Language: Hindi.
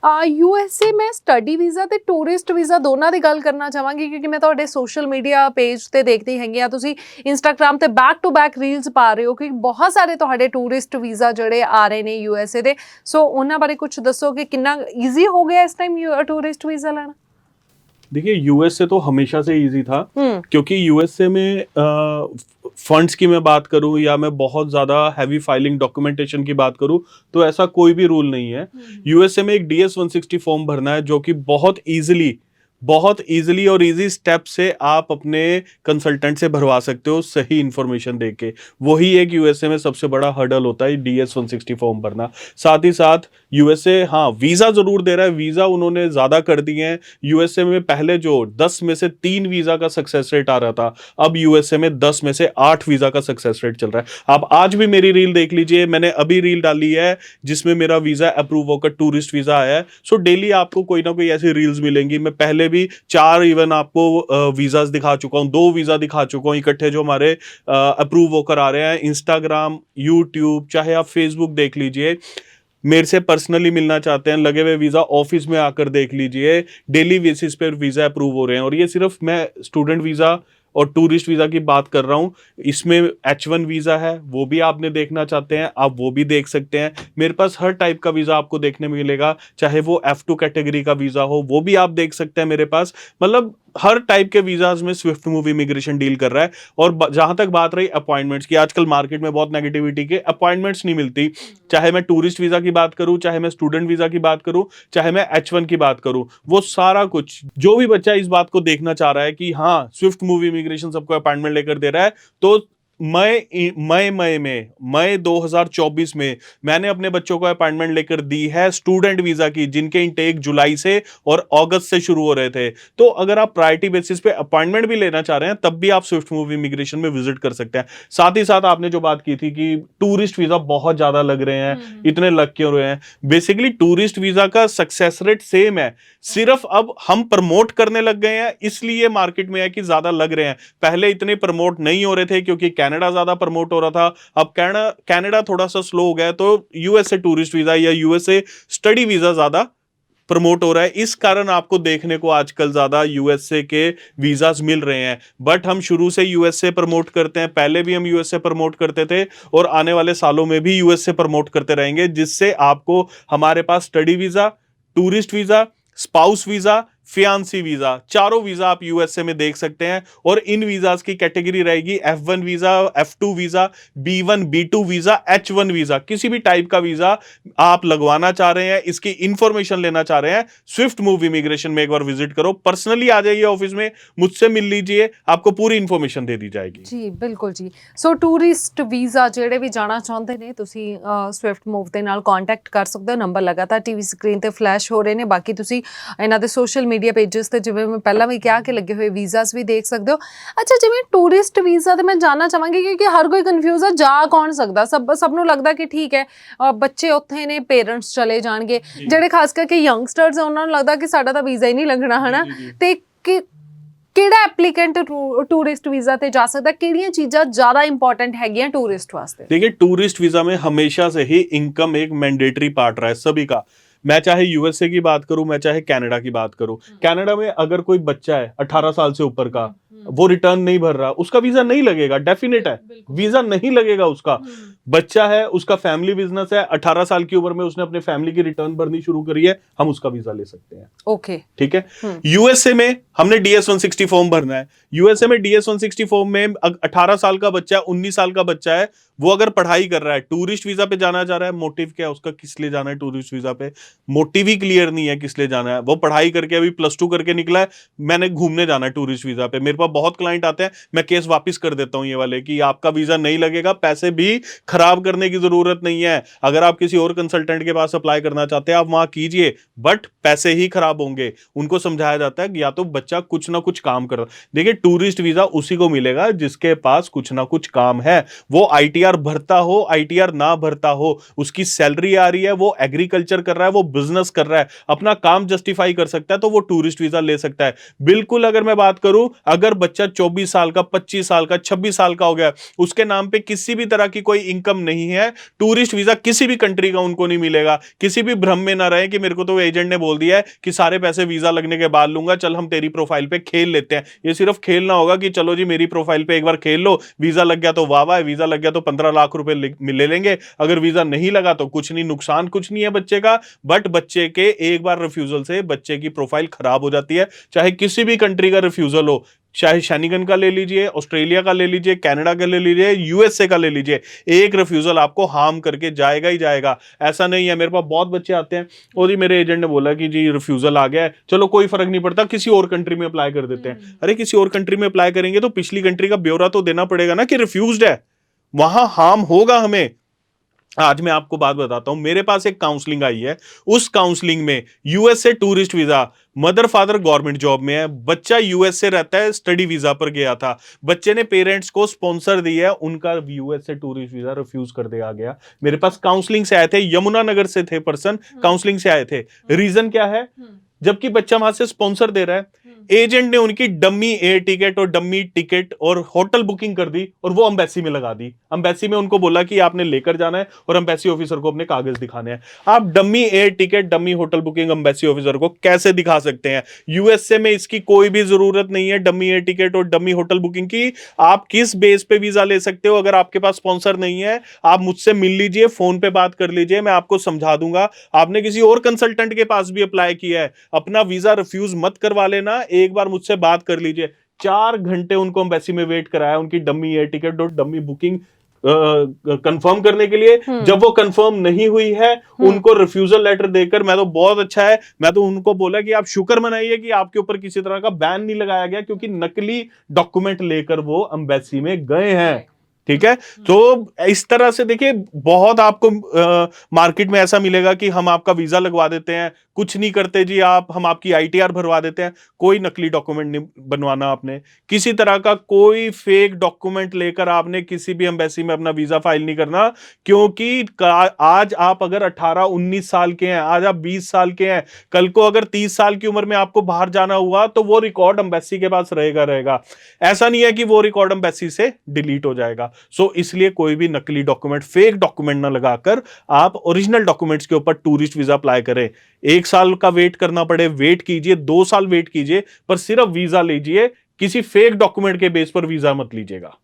यूएसए में स्टडी ਵੀਜ਼ਾ ਤੇ ਟੂਰਿਸਟ ਵੀਜ਼ਾ ਦੋਨਾਂ ਦੀ ਗੱਲ ਕਰਨਾ ਚਾਹਾਂਗੀ, ਕਿਉਂਕਿ ਮੈਂ ਤੁਹਾਡੇ ਸੋਸ਼ਲ ਮੀਡੀਆ ਪੇਜ ਤੇ ਦੇਖਦੀ ਹੈਗੀ ਆ, ਤੁਸੀਂ ਇੰਸਟਾਗ੍ਰਾਮ ਤੇ ਬੈਕ ਟੂ ਬੈਕ ਰੀਲਸ ਪਾ ਰਹੇ ਹੋ ਕਿ ਬਹੁਤ ਸਾਰੇ ਤੁਹਾਡੇ ਟੂਰਿਸਟ ਵੀਜ਼ਾ ਜਿਹੜੇ ਆ ਰਹੇ ਨੇ यूएसए ਦੇ। ਸੋ ਉਹਨਾਂ ਬਾਰੇ ਕੁਝ ਦੱਸੋ ਕਿ ਕਿੰਨਾ ਈਜ਼ੀ ਹੋ ਗਿਆ ਇਸ टाइम टूरिस्ट वीजा लेना। देखिए यूएसए तो हमेशा से इजी था, क्योंकि यूएसए में फंड्स की मैं बात करूं या मैं बहुत ज्यादा हैवी फाइलिंग डॉक्यूमेंटेशन की बात करूं तो ऐसा कोई भी रूल नहीं है। यूएसए में एक DS-160 फॉर्म भरना है, जो कि बहुत इजीली और इजी स्टेप से आप अपने कंसल्टेंट से भरवा सकते हो सही इंफॉर्मेशन देके। वही एक यूएसए में सबसे बड़ा हर्डल होता है DS-160 फॉर्म भरना। साथ ही साथ यूएसए वीजा जरूर दे रहा है, वीजा उन्होंने ज्यादा कर दिए हैं। यूएसए में पहले जो 10 में से 3 वीजा का सक्सेस रेट आ रहा था, अब यूएसए में 10 में से 8 वीजा का सक्सेस रेट चल रहा है। आप आज भी मेरी रील देख लीजिए, मैंने अभी रील डाली है जिसमें मेरा वीजा अप्रूव होकर टूरिस्ट वीजा आया है। सो डेली आपको कोई ना कोई ऐसी रील्स मिलेंगी। मैं पहले भी 4 इवन आपको वीजास दिखा चुका हूं, 2 वीजा दिखा चुका हूं इकट्ठे जो हमारे अप्रूव होकर आ रहे हैं। इंस्टाग्राम, यूट्यूब, चाहे आप फेसबुक देख लीजिए, मेरे से पर्सनली मिलना चाहते हैं, लगे हुए वीजा ऑफिस में आकर देख लीजिए, डेली बेसिस पे वीजा अप्रूव हो रहे हैं। और ये सिर्फ मैं स्टूडेंट वीजा और टूरिस्ट वीजा की बात कर रहा हूं, इसमें H1 वीजा है, वो भी आपने देखना चाहते हैं आप वो भी देख सकते हैं। मेरे पास हर टाइप का वीजा आपको देखने में मिलेगा, चाहे वो F2 कैटेगरी का वीजा हो वो भी आप देख सकते हैं मेरे पास। मतलब हर टाइप के वीजाज में स्विफ्ट मूव इमिग्रेशन डील कर रहा है। और जहां तक बात रही अपॉइंटमेंट्स की, आजकल मार्केट में बहुत नेगेटिविटी के अपॉइंटमेंट्स नहीं मिलती। चाहे मैं टूरिस्ट वीजा की बात करूं, चाहे मैं स्टूडेंट वीजा की बात करूं, चाहे मैं H1 की बात करूं, वो सारा कुछ जो भी बच्चा इस बात को देखना चाह रहा है कि हाँ स्विफ्ट मूव इमिग्रेशन सबको अपॉइंटमेंट लेकर दे रहा है, तो मई 2024 में मैंने अपने बच्चों को अपॉइंटमेंट लेकर दी है स्टूडेंट वीजा की, जिनके इंटेक जुलाई से और अगस्त से शुरू हो रहे थे। तो अगर आप प्रायोरिटी बेसिस पे अपॉइंटमेंट भी लेना चाह रहे हैं तब भी आप स्विफ्ट मूव इमिग्रेशन में विजिट कर सकते हैं। साथ ही साथ आपने जो बात की थी कि टूरिस्ट वीजा बहुत ज्यादा लग रहे हैं, इतने लग क्यों रहे हैं? बेसिकली टूरिस्ट वीजा का सक्सेस रेट सेम है, सिर्फ अब हम प्रमोट करने लग गए हैं, इसलिए मार्केट में है कि ज्यादा लग रहे हैं। पहले इतने प्रमोट नहीं हो रहे थे क्योंकि कनाडा ज्यादा प्रमोट हो रहा था। अब कनाडा थोड़ा सा स्लो हो गया, तो यूएसए टूरिस्ट वीजा या यूएसए स्टडी वीजा ज्यादा प्रमोट हो रहा है। इस कारण आपको देखने को आजकल ज्यादा यूएसए के वीजास मिल रहे हैं। बट हम शुरू से यूएसए प्रमोट करते हैं, पहले भी हम यूएसए प्रमोट करते थे और आने वाले सालों में भी यूएसए प्रमोट करते रहेंगे, जिससे आपको हमारे पास study visa, tourist visa, spouse visa, fiance visa, चारों वीजा आप यूएसए में देख सकते हैं। और इन वीजास की कैटेगरी रहेगी F1 visa, F2 visa, B1, B2 visa, H1 visa. किसी भी टाइप का वीजा आप लगवाना चाह रहे हैं, इसकी इंफॉर्मेशन लेना चाह रहे हैं, स्विफ्ट मूव इमिग्रेशन में एक बार विजिट करो, पर्सनली आ जाइए ऑफिस में, मुझसे मिल लीजिए, आपको पूरी इंफॉर्मेशन दे दी जाएगी। जी बिल्कुल जी। सो टूरिस्ट वीजा ਜਿਹੜੇ ਵੀ ਜਾਣਾ ਚਾਹੁੰਦੇ ਨੇ, ਤੁਸੀਂ ਸਵਿਫਟ ਮੂਵ ਦੇ ਨਾਲ ਕੰਟੈਕਟ ਕਰ ਸਕਦੇ ਹੋ। ਨੰਬਰ ਲਗਾਤਾਰ ਟੀਵੀ ਸਕਰੀਨ ਤੇ ਫਲੈਸ਼ ਹੋ ਰਹੇ ਨੇ। ਬਾਕੀ ਤੁਸੀਂ ਇਹਨਾਂ ਦੇ ਸੋਸ਼ਲ मीडिया पेजेस ਤੇ ਜਿਵੇਂ ਮੈਂ ਪਹਿਲਾਂ ਵੀ ਕਿਹਾ ਕਿ ਲੱਗੇ ਹੋਏ ਵੀਜ਼ਾਸ ਵੀ ਦੇਖ ਸਕਦੇ ਹੋ। ਅੱਛਾ, ਜਿਵੇਂ ਟੂਰਿਸਟ ਵੀਜ਼ਾ ਤੇ ਮੈਂ ਜਾਣਨਾ ਚਾਹਾਂਗੀ ਕਿਉਂਕਿ ਹਰ ਕੋਈ ਕਨਫਿਊਜ਼ ਹੈ, ਜਾ ਕੌਣ ਸਕਦਾ? ਸਭ ਨੂੰ ਲੱਗਦਾ ਕਿ ਠੀਕ ਹੈ ਬੱਚੇ ਉੱਥੇ ਨੇ, ਪੇਰੈਂਟਸ ਚਲੇ ਜਾਣਗੇ, ਜਿਹੜੇ ਖਾਸ ਕਰਕੇ ਯੰਗਸਟਰਸ ਉਹਨਾਂ ਨੂੰ ਲੱਗਦਾ ਕਿ ਸਾਡਾ ਤਾਂ ਵੀਜ਼ਾ ਹੀ ਨਹੀਂ ਲੱਗਣਾ ਹਨਾ, ਤੇ ਕਿਹੜਾ ਐਪਲੀਕੈਂਟ टूरिस्ट वीजा ਤੇ ਜਾ ਸਕਦਾ? ਕਿਹੜੀਆਂ ਚੀਜ਼ਾਂ ਜ਼ਿਆਦਾ इंपॉर्टेंट हैगियां टूरिस्ट वास्ते? देखिए टूरिस्ट वीजा में हमेशा से ही इनकम एक मैंडेटरी पार्ट रहा है सभी का। मैं चाहे यूएसए की बात करूं, मैं चाहे कनाडा की बात करूं, कनाडा में अगर कोई बच्चा है 18 साल से ऊपर का, वो रिटर्न नहीं भर रहा, उसका वीजा नहीं लगेगा, डेफिनेट है, वीजा नहीं लगेगा उसका। बच्चा है, उसका फैमिली बिजनेस है, 18 साल की उम्र में उसने अपने फैमिली की रिटर्न भरनी शुरू करी है, हम उसका वीजा ले सकते हैं। ओके, ठीक है। यूएसए में हमने DS-160 फॉर्म भरना है। यूएसए में DS-160 फॉर्म में 18 साल का बच्चा, 19 साल का बच्चा है, वो अगर पढ़ाई कर रहा है, टूरिस्ट वीजा पे जाना चाह रहा है, मोटिव क्या है उसका, किस लिए जाना है टूरिस्ट वीजा पे, मोटिव ही क्लियर नहीं है किस लिए जाना है। वो पढ़ाई करके अभी +2 करके निकला है, मैंने घूमने जाना है टूरिस्ट वीजा पे। मेरे पास बहुत क्लाइंट आते हैं, मैं केस वापस कर देता हूं ये वाले कि आपका वीजा नहीं लगेगा, पैसे भी खराब करने की जरूरत नहीं है। अगर आप किसी और कंसल्टेंट के पास अप्लाई करना चाहते हैं आप वहां कीजिए, बट पैसे ही खराब होंगे। उनको समझाया जाता है कि या तो बच्चा कुछ ना कुछ काम कर। देखिए टूरिस्ट वीजा उसी को मिलेगा जिसके पास कुछ ना कुछ काम है, वो ITR भरता हो, ITR ना भरता हो, उसकी सैलरी आ रही है, वो एग्रीकल्चर कर रहा है, वो बिजनेस कर रहा है, अपना काम जस्टिफाई कर सकता है, तो वो टूरिस्ट वीजा ले सकता है। बिल्कुल अगर मैं बात करूं, अगर बच्चा 24 साल का, 25 साल का, 26 साल का हो गया, उसके नाम पे किसी भी तरह की कोई इनकम नहीं है, टूरिस्ट वीजा किसी भी कंट्री का उनको नहीं मिलेगा। किसी भी भ्रम में ना रहे कि मेरे को तो एजेंट ने बोल दिया है कि सारे पैसे वीजा लगने के बाद लूंगा, चल हम तेरी प्रोफाइल पे खेल लेते हैं। ये सिर्फ खेलना होगा कि चलो जी मेरी प्रोफाइल पे एक बार खेल लो, वीजा लग गया तो वाह वाह, वीजा लग गया तो 15 लाख रुपए ले लेंगे, अगर वीजा नहीं लगा तो कुछ नहीं, नुकसान कुछ नहीं है बच्चे का। बट बच्चे के एक बार रिफ्यूजल से बच्चे की प्रोफाइल खराब हो जाती है, चाहे किसी भी कंट्री का रिफ्यूजल हो, चाहे शेनिगन का ले लीजिए, ऑस्ट्रेलिया का ले लीजिए, कनाडा का ले लीजिए, यूएसए का ले लीजिए, एक रिफ्यूजल आपको हार्म करके जाएगा ही जाएगा। ऐसा नहीं है, मेरे पास बहुत बच्चे आते हैं और जी मेरे एजेंट ने बोला कि जी रिफ्यूजल आ गया है, चलो कोई फर्क नहीं पड़ता, किसी और कंट्री में अप्लाई कर देते हैं। अरे किसी और कंट्री में अप्लाई करेंगे तो पिछली कंट्री का ब्यौरा तो देना पड़ेगा ना कि रिफ्यूज्ड है, वहां हार्म होगा हमें। आज मैं आपको बात बताता हूं, मेरे पास एक काउंसलिंग आई है, उस काउंसलिंग में USA tourist visa, mother father government job में है, बच्चा यूएसए रहता है, स्टडी वीजा पर गया था, बच्चे ने पेरेंट्स को स्पॉन्सर दिया है, उनका यूएसए टूरिस्ट वीजा रिफ्यूज कर दिया गया। मेरे पास काउंसलिंग से आए थे, यमुनानगर से थे पर्सन, काउंसलिंग से आए थे। रीजन क्या है? जबकि बच्चा वहां से स्पॉन्सर दे रहा है, एजेंट ने उनकी डम्मी एयर टिकट और डम्मी टिकट और होटल बुकिंग कर दी और वो एम्बेसी में लगा दी। एम्बेसी में उनको बोला कि आपने लेकर जाना है और एम्बेसी ऑफिसर को अपने कागज दिखाने हैं। आप dummy air ticket, dummy hotel booking embassy officer को कैसे दिखा सकते हैं? यूएसए में इसकी कोई भी जरूरत नहीं है, डम्मी एयर टिकट और डम्मी होटल बुकिंग की। आप किस बेस पे वीजा ले सकते हो? अगर आपके पास स्पॉन्सर नहीं है, आप मुझसे मिल लीजिए, फोन पे बात कर लीजिए, मैं आपको समझा दूंगा। आपने किसी और कंसल्टेंट के पास भी अप्लाई किया है, अपना वीजा रिफ्यूज मत करवा लेना, एक बार मुझसे बात कर लीजिए। 4 घंटे उनको एम्बेसी में वेट कराया उनकी डम्मी एयर टिकट और डम्मी बुकिंग कंफर्म करने के लिए। जब वो कंफर्म नहीं हुई है, उनको रिफ्यूजल लेटर देकर, मैं तो बहुत अच्छा है, मैं तो उनको बोला कि आप शुक्र मनाइए कि आपके ऊपर किसी तरह का बैन नहीं लगाया गया, क्योंकि नकली डॉक्यूमेंट लेकर वो एम्बेसी में गए हैं। ठीक है, तो इस तरह से देखिए, बहुत आपको मार्केट में ऐसा मिलेगा कि हम आपका वीजा लगवा देते हैं, कुछ नहीं करते जी आप, हम आपकी आईटीआर भरवा देते हैं। कोई नकली डॉक्यूमेंट नहीं बनवाना आपने, किसी तरह का कोई फेक डॉक्यूमेंट लेकर आपने किसी भी एम्बेसी में अपना वीजा फाइल नहीं करना। क्योंकि आज आप अगर 18-19 साल के हैं, आज आप 20 साल के हैं, कल को अगर 30 साल की उम्र में आपको बाहर जाना हुआ तो वो रिकॉर्ड एम्बेसी के पास रहेगा। ऐसा नहीं है कि वो रिकॉर्ड एम्बेसी से डिलीट हो जाएगा। सो इसलिए कोई भी नकली डॉक्यूमेंट, फेक डॉक्यूमेंट ना लगाकर आप ओरिजिनल डॉक्यूमेंट्स के ऊपर टूरिस्ट वीजा अप्लाई करें। 1 साल का वेट करना पड़े, वेट कीजिए, 2 साल वेट कीजिए, पर सिर्फ वीजा लीजिए, किसी फेक डॉक्यूमेंट के बेस पर वीजा मत लीजिएगा।